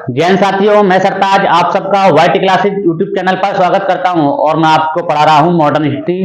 जैन साथियों, मैं सरताज आप सबका वाईटी क्लासेज यूट्यूब चैनल पर स्वागत करता हूं और मैं आपको पढ़ा रहा हूं मॉडर्न हिस्ट्री।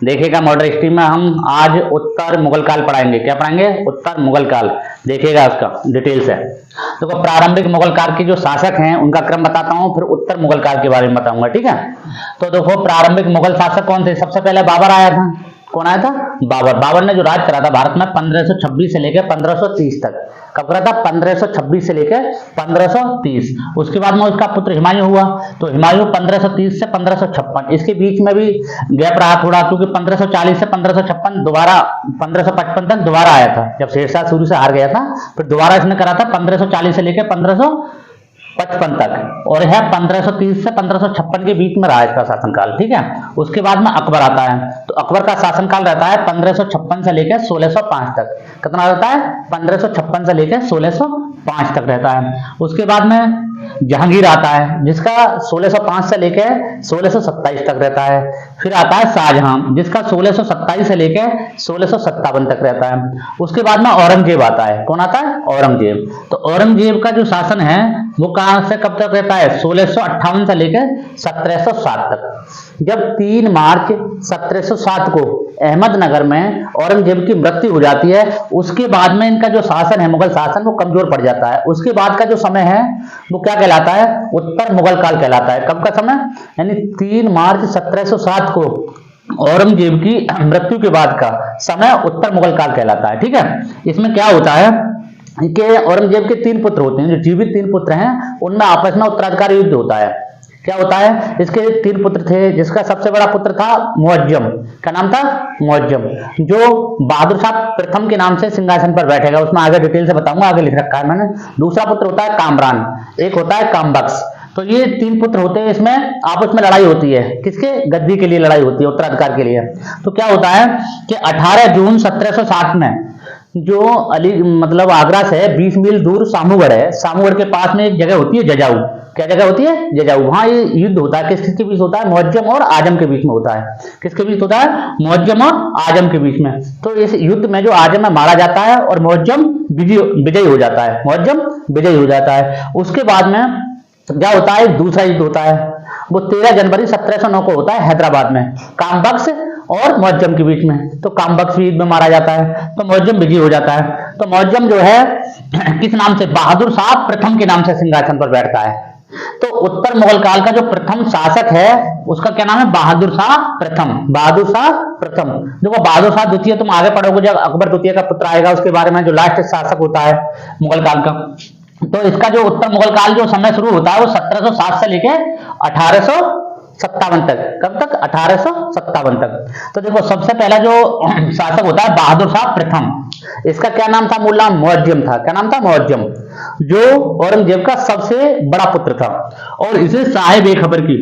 देखिएगा, मॉडर्न हिस्ट्री में हम आज उत्तर मुगल काल पढ़ाएंगे। क्या पढ़ाएंगे? उत्तर मुगल काल। देखिएगा उसका डिटेल से। तो प्रारंभिक मुगल काल के जो शासक हैं उनका क्रम बताता हूं, फिर उत्तर मुगल काल के बारे में बताऊंगा। ठीक है, तो देखो प्रारंभिक मुगल शासक कौन थे। सबसे पहले बाबर आया था। कौन आया था? बाबर। बाबर ने जो राज करा था भारत में 1526 से लेकर 1530 तक। कब करा था? 1526 से लेकर 1530। उसके बाद में उसका पुत्र हुमायूं हुआ। तो हुमायूं 1530 से 1556, इसके बीच में भी गैप रहा थोड़ा, क्योंकि 1540 से 1556 दोबारा 1555 तक दोबारा आया था, जब शेरशाह शुरू से हार गया था। फिर दोबारा इसने करा था 1540 से लेकर 1555 तक, और है 1530 से 1556 के बीच में रहा इसका शासनकाल। ठीक है, उसके बाद में अकबर आता है। तो अकबर का शासनकाल रहता है 1556 से लेकर 1605 तक। कितना रहता है? 1556 से लेकर 1605 तक रहता है। उसके बाद में जहांगीर आता है, जिसका 1605 से लेकर 1627 तक रहता है। फिर आता है शाहजहां, जिसका 1627 से लेकर 1657 तक रहता है। उसके बाद में औरंगजेब आता है। कौन आता है? औरंगजेब। तो औरंगजेब का जो शासन है वो कहां से कब तक रहता है? 1658 से लेकर 1707 तक। जब 3 मार्च 1707 को अहमदनगर में औरंगजेब की मृत्यु हो जाती है, उसके बाद में इनका जो शासन है, मुगल शासन, वो कमजोर पड़ जाता है। उसके बाद का जो समय है वो क्या कहलाता है? उत्तर मुगल काल कहलाता है। कब का समय? यानी 3 मार्च 1707 को औरंगजेब की मृत्यु के बाद का समय उत्तर मुगल काल कहलाता है। ठीक है, इसमें क्या होता है कि औरंगजेब के 3 पुत्र होते हैं। जो जीवित 3 पुत्र हैं उनमें आपस में उत्तराधिकारी युद्ध होता है। क्या होता है? इसके 3 पुत्र थे, जिसका सबसे बड़ा पुत्र था मुअज्जम। क्या नाम था? मुअज्जम, जो बहादुर शाह प्रथम के नाम से सिंहासन पर बैठेगा। उसमें आगे डिटेल से बताऊंगा, आगे लिख रखा है मैंने। दूसरा पुत्र होता है कामरान, एक होता है कामबख्श। तो ये 3 पुत्र होते हैं। इसमें आपस में लड़ाई होती है। किसके? गद्दी के लिए लड़ाई होती है, उत्तराधिकार के लिए। तो क्या होता है कि 18 जून 1760 में जो मतलब आगरा से 20 मील दूर सामूगढ़ है, सामूगढ़ के पास में एक जगह होती है जजाऊ। क्या जगह होती है? जजाऊ। वहां ये युद्ध होता है। किसके बीच होता है? मुअज्जम और आजम के बीच में होता है। किसके बीच होता है? मुअज्जम और आजम के बीच में। तो इस युद्ध में जो आजम में मारा जाता है और मुअज्जम विजयी हो जाता है। मुअज्जम विजयी हो जाता है। उसके बाद में क्या होता है? दूसरा युद्ध होता है, वो 13 जनवरी 1709 को होता है हैदराबाद में, कामबख्श और मुअज्जम के बीच में। तो कामबख्श युद्ध में मारा जाता है, तो मुअज्जम विजयी हो जाता है। तो मुअज्जम जो है किस नाम से? बहादुर शाह प्रथम के नाम से सिंहासन पर बैठता है। तो उत्तर मुगल काल का जो प्रथम शासक है उसका क्या नाम है? बहादुर शाह प्रथम। बहादुर शाह प्रथम। देखो, बहादुर शाह द्वितीय तुम आगे पढ़ोगे जब अकबर द्वितीय का पुत्र आएगा उसके बारे में, जो लास्ट शासक होता है मुगल काल का। तो इसका जो उत्तर मुगल काल जो समय शुरू होता है वो 1707 से लेके 1857 तक। कब तक? 1857 तक। तो देखो, सबसे पहला जो शासक होता है बहादुर शाह प्रथम, इसका क्या नाम था? मूल नाम मुअज्जम था। क्या नाम था? मुअज्जम, जो औरंगजेब का सबसे बड़ा पुत्र था। और इसे साहिब-ए-खबर की,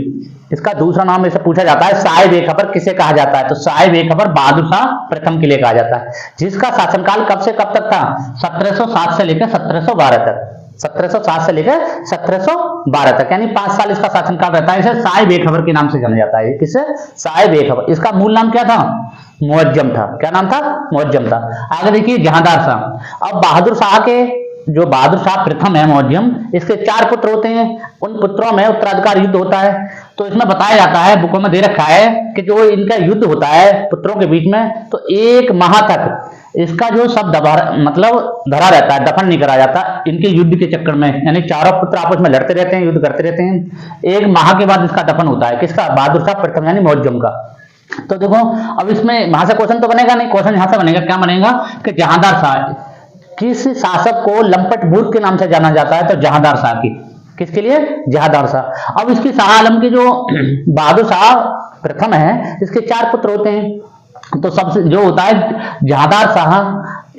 इसका दूसरा नाम इसे पूछा जाता है, साहिब-ए-खबर किसे कहा जाता है? तो साहिब-ए-खबर बहादुर शाह प्रथम के लिए कहा जाता है, जिसका शासनकाल कब से कब तक था? 1707 से लेकर 1712 तक। 1707 से लेकर 1712 तक, यानी 5 साल इसका शासनकाल रहता है। इसे साहिब-ए-खबर के नाम से जाना जाता है। किससे? साहिब-ए-खबर। इसका मूल नाम क्या था? मुअज्जम था। क्या नाम था? मुअज्जम था। आगे देखिए जहांदार शाह। अब बहादुर शाह के जो बहादुर शाह प्रथम है मुअज्जम, इसके 4 पुत्र होते हैं। उन पुत्रों में उत्तराधिकार युद्ध होता है। तो इसमें बताया जाता है, बुकों में दे रखा है कि जो इनका युद्ध होता है पुत्रों के बीच में, तो 1 माह तक इसका जो सब मतलब धरा रहता है, दफन नहीं करा जाता इनके युद्ध के चक्कर में। यानी चारों पुत्र आपस में लड़ते रहते हैं, युद्ध करते रहते हैं। 1 माह के बाद इसका दफन होता है। किसका? बहादुर शाह प्रथम यानी मुअज्जम का। तो देखो, अब इसमें वहां से क्वेश्चन तो बनेगा नहीं। क्वेश्चन यहां से बनेगा, क्या बनेगा कि जहांदार शाह किस शासक को लंपट मूर्ख के नाम से जाना जाता है? तो जहांदार शाह की। किसके लिए? जहांदार शाह। अब इसकी शाह आलम की जो बहादुर शाह प्रथम है, इसके 4 पुत्र होते हैं। तो सबसे जो होता है जहांदार शाह,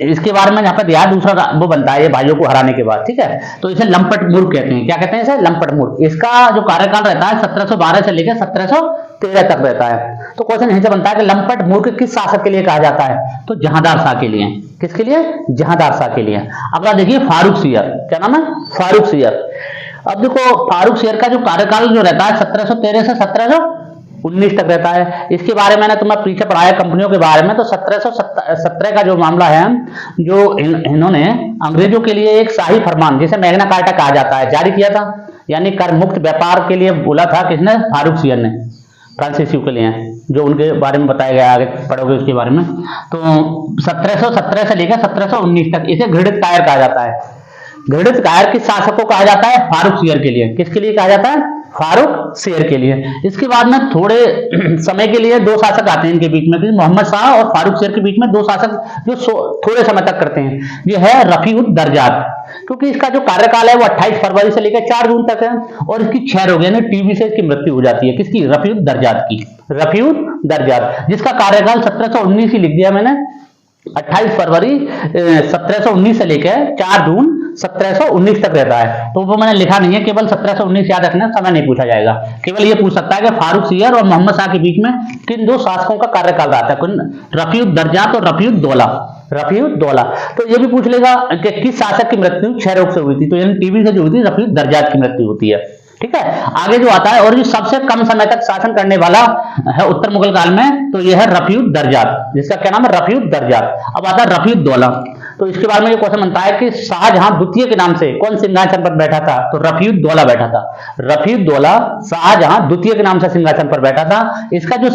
इसके बारे में यहाँ पे दिया दूसरा वो बनता है ये भाइयों को हराने के बाद। ठीक है, तो इसे लंपट मूर्ख कहते हैं। क्या कहते हैं इसे? लंपट मूर्ख। इसका जो कार्यकाल रहता है 1712 से लेकर 1713 तक रहता है। तो क्वेश्चन यहीं से बनता है कि लंपट मूर्ख किस शासक के लिए कहा जाता है? तो जहांदार शाह के लिए। किसके लिए? जहांदार शाह के लिए। अगला देखिए फारूक सियर। क्या नाम है? फारूक सियर। अब देखो, फारूक सियर का जो कार्यकाल जो रहता है 1713 से 17 19 तक रहता है। इसके बारे में मैंने तुम्हें पीछे पढ़ाया कंपनियों के बारे में। तो 1717 का जो मामला है, जो इन्होंने अंग्रेजों के लिए एक शाही फरमान जिसे मैग्ना कार्टा कहा जाता है जारी किया था, यानी कर मुक्त व्यापार के लिए बोला था किसने? फारूक सियर ने, फ्रांसिस के लिए, जो उनके बारे में बताया गया, आगे पढ़ोगे उसके बारे में। तो 1717 से लेकर 1719 तक इसे घृणित कायर कहा जाता है। घृणित कायर किस शासक को कहा जाता है? फारूक सियर के लिए। किसके लिए कहा जाता है? फारूक सियर के लिए। इसके बाद में थोड़े समय के लिए दो शासक आते हैं इनके बीच में, मोहम्मद शाह और फारूक सियर के बीच में दो शासक जो थोड़े समय तक करते हैं, ये है रफीउद्दर्जात, क्योंकि इसका जो कार्यकाल है वो 28 फरवरी से लेकर 4 जून तक है, और इसकी क्षय हो गया, टीबी से इसकी मृत्यु हो जाती है। किसकी? रफीउद्दर्जात की। रफीउद्दर्जात, जिसका कार्यकाल 1719 ही लिख दिया मैंने, 28 फरवरी 1719 से लेकर 4 जून 1719 तक रहता है। तो वो मैंने लिखा नहीं है, केवल 1719 याद रखना, समय नहीं पूछा जाएगा। केवल ये पूछ सकता है कि फारूक सियर और मोहम्मद शाह के बीच में किन दो शासकों का कार्यकाल रहा था? रफीउद्दर्जात और रफीउद्दौला। रफीउद्दौला। तो ये भी पूछ लेगा कि किस शासक की मृत्यु क्षय रोग से हुई थी? तो यानी टीबी से जो हुई थी, रफीउद्दर्जात की मृत्यु होती है। ठीक है, आगे जो आता है, और जो सबसे कम समय तक शासन करने वाला है उत्तर मुगल काल में, तो यह है रफीउद्दर्जात, जिसका क्या नाम है? रफीउद्दर्जात। अब आता है रफीउद्दौला। तो इसके बारे में ये क्वेश्चन बनता है कि शाहजहां द्वितीय के नाम से कौन सिंहासन पर बैठा था? तो रफीउद्दौला बैठा था। रफीउद्दौला शाहजहां द्वितीय के नाम से सिंहासन पर बैठा था। इसका जो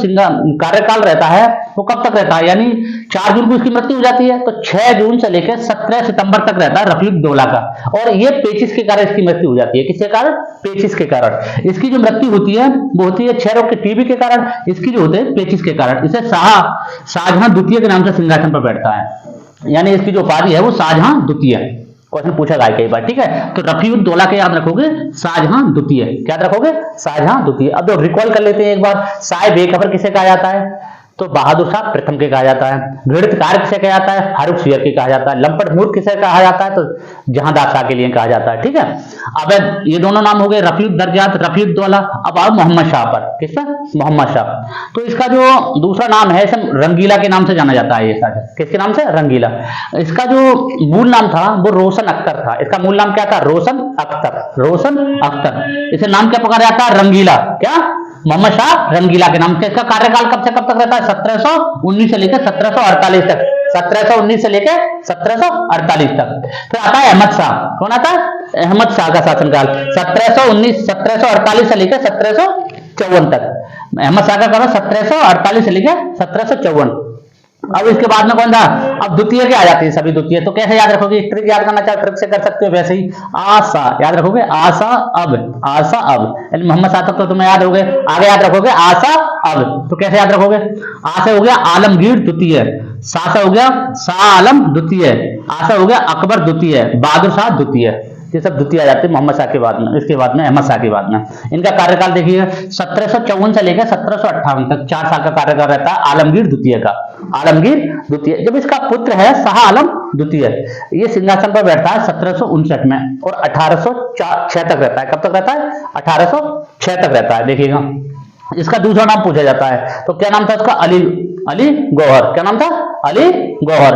कार्यकाल रहता है वो कब तक रहता है? यानी 4 जून को इसकी मृत्यु हो जाती है, तो 6 जून से लेकर 17 सितंबर तक रहता है रफीउद्दौला का। और ये पेचिश के कारण इसकी मृत्यु हो जाती है। किसके कारण? पेचिश के कारण। इसकी जो मृत्यु होती है वो होती है क्षय रोग के टीबी के कारण, इसकी जो होते हैं पेचिश के कारण। इसे शाहजहां द्वितीय के नाम से सिंहासन पर बैठता है, यानी इसकी जो उपाधि है वो शाहजहां द्वितीय। क्वेश्चन पूछा गया कई बार। ठीक है, तो रफीउद्दौला के याद रखोगे शाहजहां द्वितीय। क्या याद रखोगे? शाहजहां द्वितीय। अब तो रिकॉल कर लेते हैं एक बार। साय बेखबर किसे कहा जाता है? तो बहादुर शाह प्रथम के कहा जाता है। घृणित कायर किसे कहा जाता है? फारूक सियर के कहा जाता है। लंपट मूर्ख किसे कहा जाता है? तो जहांदार शाह के लिए कहा जाता है। ठीक है, अब ये दोनों नाम हो गए, रफीउद्दर्जात, रफीउद्दौला। अब आओ मोहम्मद शाह पर। किसका? मोहम्मद शाह। तो इसका जो दूसरा नाम है, इसे रंगीला के नाम से जाना जाता है। ये शासक किसके नाम से? रंगीला। इसका जो मूल नाम था वो रोशन अख्तर था। इसका मूल नाम क्या था? रोशन अख्तर। रोशन अख्तर। इसे नाम क्या पुकारा जाता है? रंगीला। क्या? मोहम्मद शाह रंगीला के नाम से। इसका कार्यकाल कब से कब तक रहता है? 1719 से लेकर 1748 तक। 1719 से लेकर 1748 तक। फिर आता है अहमद शाह। कौन आता है? अहमद शाह का शासनकाल 1748 से लेकर 1754 तक। अहमद शाह का काल 1748 से लेकर 1754। अब इसके बाद में कौन था? अब द्वितीय के आ जाती है सभी द्वितीय। तो कैसे याद रखोगे? ट्रिक याद करना चाहे ट्रिक से कर सकते हो, वैसे ही आशा याद रखोगे। आशा अब, आशा अब, यानी मोहम्मद शाह तक तो तुम्हें याद हो गए। आगे याद रखोगे आशा अब। तो कैसे याद रखोगे? आशा हो गया आलमगीर द्वितीय, शाह हो गया शाह आलम द्वितीय, आशा हो गया अकबर द्वितीय, बहादुर शाह द्वितीय। ये सब द्वितीय आ जाते हैं मोहम्मद शाह के बाद में। इसके बाद में अहमद शाह के बाद में इनका कार्यकाल देखिए 1754 से लेकर 1758 तक 4 साल का कार्यकाल रहता है आलमगीर द्वितीय का। आलमगीर द्वितीय, जब इसका पुत्र है शाह आलम द्वितीय, ये सिंहासन पर बैठता है 1759 में और 1806 तक रहता है। कब तक रहता है? 1806 तक रहता है। देखिएगा, इसका दूसरा नाम पूछा जाता है, तो क्या नाम था इसका? अली गौहर। क्या नाम था? अली गौहर।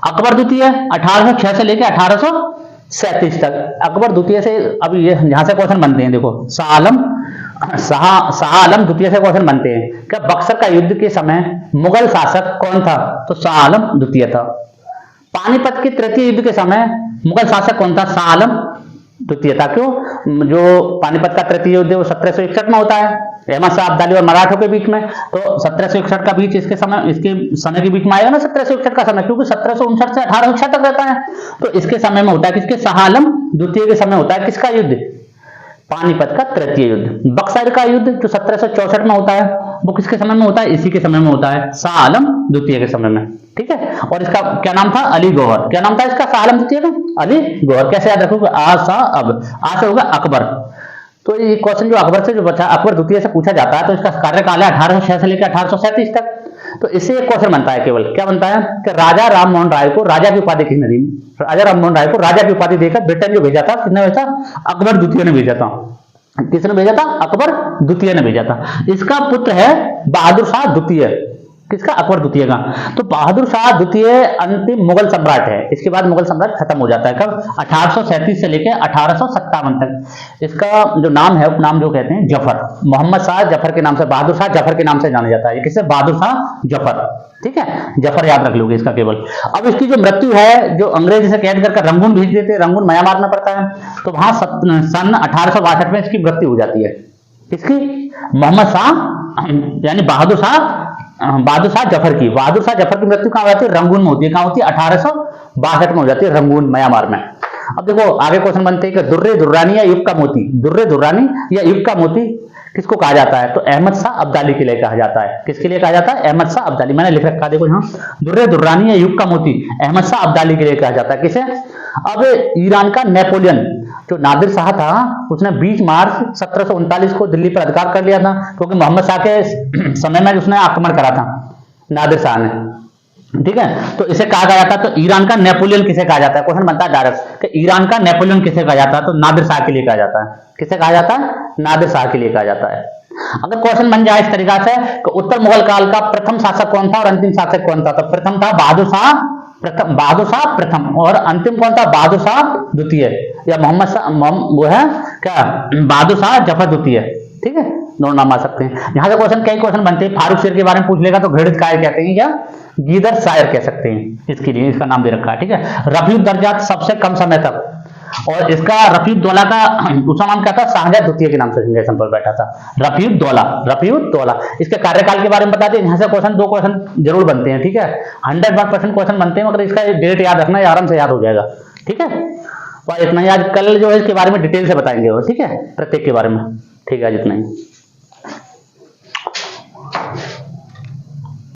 अकबर द्वितीय 1806 से लेकर 1837 तक। अकबर द्वितीय से अब ये यहां से क्वेश्चन बनते हैं। देखो, शाह आलम द्वितीय से क्वेश्चन बनते हैं। क्या बक्सर का युद्ध के समय मुगल शासक कौन था? तो शाह आलम द्वितीय था। पानीपत के तृतीय युद्ध के समय मुगल शासक कौन था? शाह आलम द्वितीय था। क्यों? जो पानीपत का तृतीय युद्ध वो 1761 में होता है, अहमद शाह अब्दाली और मराठों के बीच में। तो 1761 का बीच इसके समय के बीच में आएगा ना, 1761 का समय, क्योंकि 1759 से 1806 तक रहता है। तो इसके समय में होता है किसके? शाह आलम द्वितीय के समय होता है किसका युद्ध? पानीपत का तृतीय युद्ध। बक्सर का युद्ध जो 1764 में होता है वो किसके समय में होता है? इसी के समय में होता है, शाह आलम द्वितीय के समय में। ठीक है, और इसका क्या नाम था? अली गौहर। क्या नाम था इसका? शाह आलम द्वितीय का अली गौहर। कैसे याद रखोगे? आशा अब, आ से होगा अकबर। तो ये क्वेश्चन जो अकबर से जो बचा, अकबर द्वितीय से पूछा जाता है, तो इसका कार्यकाल है 1806 से लेकर 1837 तक। तो इससे एक क्वेश्चन बनता है, केवल क्या बनता है कि राजा राम मोहन राय को राजा की उपाधि किसने दी? राजा राम मोहन राय को राजा की उपाधि देकर ब्रिटेन जो भेजा था, किसने भेजा? अकबर द्वितीय ने भेजा था। किसने भेजा था? अकबर द्वितीय ने भेजा था। इसका पुत्र है बहादुर शाह द्वितीय। किसका? अकबर द्वितीय का। तो बहादुर शाह द्वितीय अंतिम मुगल सम्राट है। इसके बाद मुगल सम्राट खत्म हो जाता है कब? 1837 से लेकर 1857 तक। इसका जो नाम है उपनाम जो कहते हैं जफर, मोहम्मद शाह जफर के नाम से, बहादुर शाह जफर के नाम से जाना जाता है। किससे? बहादुर शाह जफर। ठीक है, जफर याद रख लोगे इसका केवल। अब इसकी जो मृत्यु है, जो अंग्रेज इसे कैद करके रंगून भेज देते, रंगून म्यांमार में पड़ता है, तो वहां सन 1862 में इसकी मृत्यु हो जाती है। किसकी? मोहम्मद शाह यानी बहादुर शाह जफर की। बहादुर शाह जफर की मृत्यु कहां होती है? रंगून में होती है। कहां होती है? 1862 में हो जाती है, रंगून म्यांमार में। अब देखो आगे क्वेश्चन बनते हैं कि दुर्रे दुर्रानी या युग का मोती, दुर्रे दुर्रानी या युग का मोती किसको कहा जाता है? तो अहमद शाह अब्दाली के लिए कहा जाता है। किसके लिए कहा जाता है? अहमद शाह अब्दाली। मैंने लिख रखा देखो यहाँ, दुर्रे दुर्रानी या युग का मोती अहमद शाह अब्दाली के लिए कहा जाता है। किसे? अब ईरान का नेपोलियन जो नादिर शाह था, उसने 20 मार्च 1739 को दिल्ली पर अधिकार कर लिया था, क्योंकि मोहम्मद शाह के समय में उसने आक्रमण करा था नादिर शाह ने। ठीक है, तो इसे कहा जाता है। तो ईरान का नेपोलियन किसे कहा जाता है? क्वेश्चन बनता है डायरेक्ट कि ईरान का नेपोलियन किसे कहा जाता है? तो नादिर शाह के लिए कहा जाता है। किसे कहा जाता है? नादिर शाह के लिए कहा जाता है। अगर क्वेश्चन बन जाए इस तरीका से कि उत्तर मुगल काल का प्रथम शासक कौन था और अंतिम शासक कौन था, तो प्रथम था बहादुर शाह प्रथम, और अंतिम कौन था? बहादुर शाह द्वितीय, या मोहम्मद शाह, वो है क्या? बहादुर शाह जफर द्वितीय। ठीक है, दोनों नाम आ सकते हैं। यहां से क्वेश्चन कई क्वेश्चन बनते हैं। फारूक शेर के बारे में पूछ लेगा तो घृणित कायर कहते हैं या गीदड़ शायर कह सकते हैं, इसके लिए इसका नाम दे रखा है। ठीक है, रफीउद्दौला सबसे कम समय तक, और इसका रफीउद्दौला का दूसरा नाम क्या था? शाहजहां द्वितीय के नाम से सिंहासन पर बैठा था, रफीउद्दौला। इसके कार्यकाल के बारे में बताते हैं। यहाँ से क्वेश्चन 2 क्वेश्चन जरूर बनते हैं। ठीक है, 100% क्वेश्चन बनते हैं, मगर इसका डेट याद रखना, आराम से याद हो जाएगा। ठीक है, और इतना ही आज, कल जो है इसके बारे में डिटेल से बताएंगे वो। ठीक है, प्रत्येक के बारे में। ठीक है, आज इतना ही।